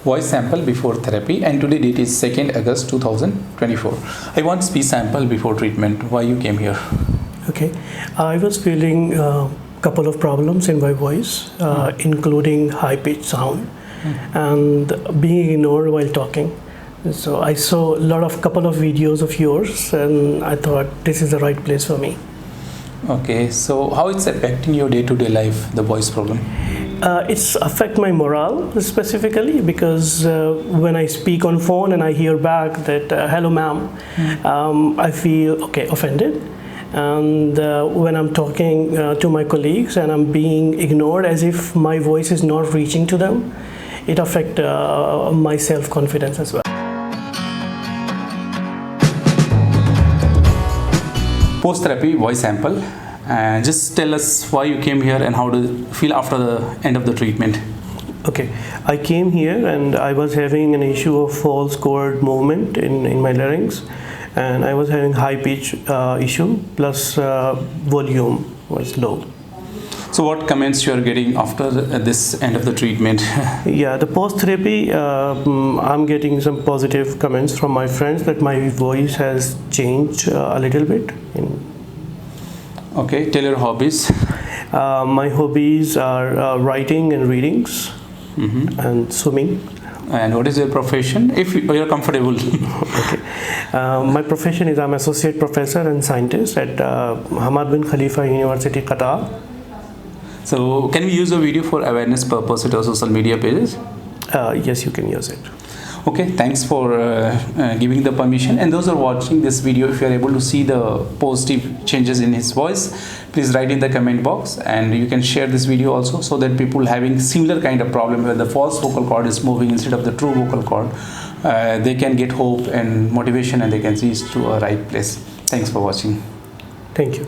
voice sample before therapy, and today date is 2nd August 2024. I want speech sample before treatment. Why you came here? Okay, I was feeling a couple of problems in my voice, including high-pitched sound and being ignored while talking. So I saw couple of videos of yours, and I thought this is the right place for me. Okay, so how it's affecting your day-to-day life, the voice problem? It's affect my morale specifically because when I speak on phone and I hear back that hello ma'am, I feel offended. And when I'm talking to my colleagues and I'm being ignored as if my voice is not reaching to them, it affects my self-confidence as well. Post-therapy voice sample, and just tell us why you came here and how do you feel after the end of the treatment. Okay, I came here and I was having an issue of false chord movement in my larynx, and I was having high pitch issue plus volume was low. So what comments you are getting after this end of the treatment? Yeah, the post-therapy, I'm getting some positive comments from my friends that my voice has changed a little bit. Okay, tell your hobbies. My hobbies are writing and readings and swimming. And what is your profession, if you are comfortable? Okay. My profession is I'm associate professor and scientist at Hamad bin Khalifa University, Qatar. So can we use a video for awareness purpose at our social media pages? Yes, you can use it. Okay, thanks for giving the permission. And those who are watching this video, if you are able to see the positive changes in his voice, please write in the comment box, and you can share this video also so that people having similar kind of problem where the false vocal cord is moving instead of the true vocal cord, they can get hope and motivation and they can reach to a right place. Thanks for watching. Thank you.